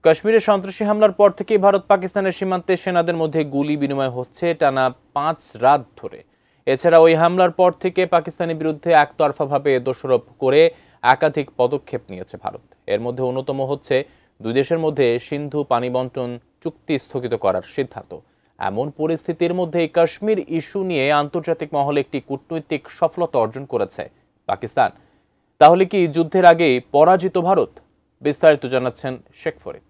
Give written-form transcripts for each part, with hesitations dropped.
কাশ্মীরে সন্ত্রাসী হামলার পর থেকেই ভারত পাকিস্তানের সীমান্তে সেনাদের মধ্যে গুলি বিনিময় হচ্ছে টানা 5 রাত ধরে। এছাড়া ওই হামলার পর থেকে পাকিস্তানের বিরুদ্ধে একতরফাভাবে দোষারোপ করে একাধিক পদক্ষেপ নিয়েছে ভারত। এর মধ্যে অন্যতম হচ্ছে দুই দেশের মধ্যে সিন্ধু পানি বন্টন চুক্তি স্থগিত করার সিদ্ধান্ত। এমন পরিস্থিতির মধ্যে কাশ্মীর ইস্যু নিয়ে আন্তর্জাতিক মহলে একটি কূটনৈতিক সফলতা অর্জন করেছে পাকিস্তান। তাহলে কি যুদ্ধের আগেই পরাজিত ভারত? বিস্তারিত জানাচ্ছেন শেখ ফরিদ।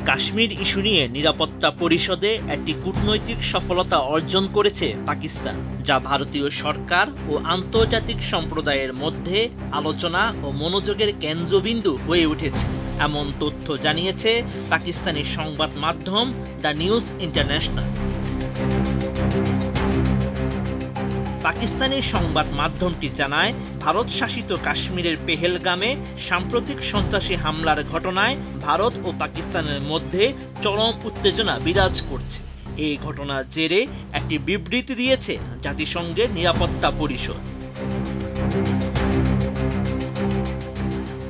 কাশ্মীর ইস্যু নিয়ে নিরাপত্তা পরিষদে একটি কূটনৈতিক সফলতা অর্জন করেছে পাকিস্তান, যা ভারতীয় সরকার ও আন্তর্জাতিক সম্প্রদায়ের মধ্যে আলোচনা ও মনোযোগের কেন্দ্রবিন্দু হয়ে উঠেছে। এমন তথ্য জানিয়েছে পাকিস্তানি সংবাদ মাধ্যম দ্য নিউজ ইন্টারন্যাশনাল। পাকিস্তানি সংবাদ মাধ্যমটি জানায়, ভারত শাসিত কাশ্মীরের পেহেলগামে সাম্প্রতিক সন্ত্রাসী হামলার ঘটনায় ভারত ও পাকিস্তানের মধ্যে চরম উত্তেজনা বিরাজ করছে। এই ঘটনার জেরে একটি বিবৃতি দিয়েছে জাতিসংঘের নিরাপত্তা পরিষদ।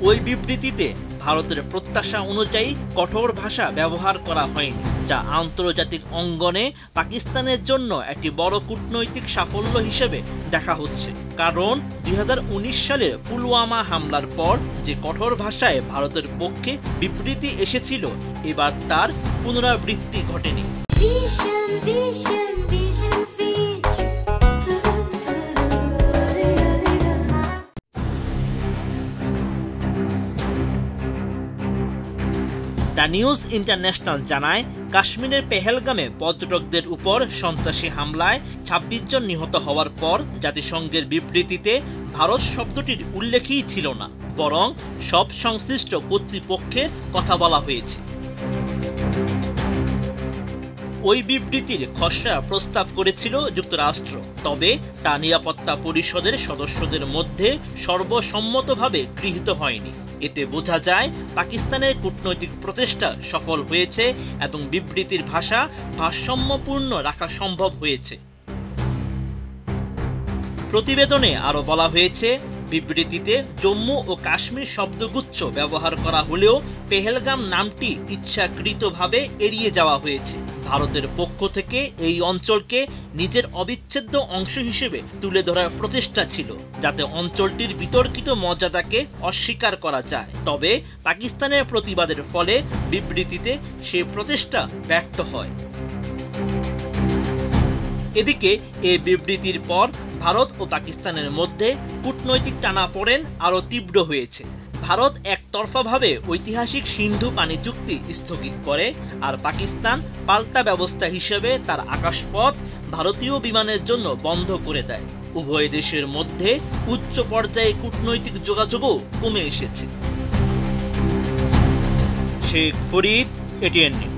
ওই বিবৃতিতে ভারতের প্রত্যাশা অনুযায়ী কঠোর ভাষা ব্যবহার করা হয়নি, যা আন্তর্জাতিক অঙ্গনে পাকিস্তানের জন্য একটি বড় কূটনৈতিক সাফল্য হিসেবে দেখা হচ্ছে। কারণ 2019 সালের পুলওয়ামা হামলার পর যে কঠোর ভাষায় ভারতের পক্ষে বিবৃতি এসেছিল, এবার তার পুনরাবৃত্তি ঘটেনি। দ্য নিউজ ইন্টারন্যাশনাল জানায়, কাশ্মীরের পেহেলগামে পর্যটকদের উপর সন্ত্রাসী হামলায় 26 জন নিহত হওয়ার পর জাতিসংঘের বিবৃতিতে ভারত শব্দটির উল্লেখই ছিল না, বরং সব সংশ্লিষ্ট কর্তৃপক্ষের কথা বলা হয়েছে। ওই বিবৃতির খসড়া প্রস্তাব করেছিল যুক্তরাষ্ট্র, তবে তা নিরাপত্তা পরিষদের সদস্যদের মধ্যে সর্বসম্মতভাবে গৃহীত হয়নি। এতে বোঝা যায় পাকিস্তানের কূটনৈতিক প্রচেষ্টা সফল হয়েছে এবং বিবৃতির ভাষা ভারসাম্যপূর্ণ রাখা সম্ভব হয়েছে। প্রতিবেদনে আরও বলা হয়েছে, বিবৃতিতে জম্মু ও কাশ্মীর শব্দগুচ্ছ ব্যবহার করা হলেও পেহেলগাম নামটি ইচ্ছাকৃতভাবে এড়িয়ে যাওয়া হয়েছে। ভারতের পক্ষ থেকে এই অঞ্চলকে নিজের অবিচ্ছেদ্য অংশ হিসেবে তুলে ধরার প্রচেষ্টা ছিল, যাতে অঞ্চলটির বিতর্কিত মর্যাদাকে অস্বীকার করা যায়। তবে পাকিস্তানের প্রতিবাদের ফলে বিবৃতিতে সেই প্রচেষ্টা ব্যর্থ হয়। এদিকে এই বিবৃতির পর ভারত ও পাকিস্তানের মধ্যে কূটনৈতিক টানাপোড়েন আরও তীব্র হয়েছে। ভারত একতরফাভাবে ঐতিহাসিক সিন্ধু পানি চুক্তি স্থগিত করে, আর পাকিস্তান পাল্টা ব্যবস্থা হিসেবে তার আকাশপথ ভারতীয় বিমানের জন্য বন্ধ করে দেয়। উভয় দেশের মধ্যে উচ্চ পর্যায়ে কূটনৈতিক যোগাযোগও কমে এসেছে। Sheikh Farid, ATN news.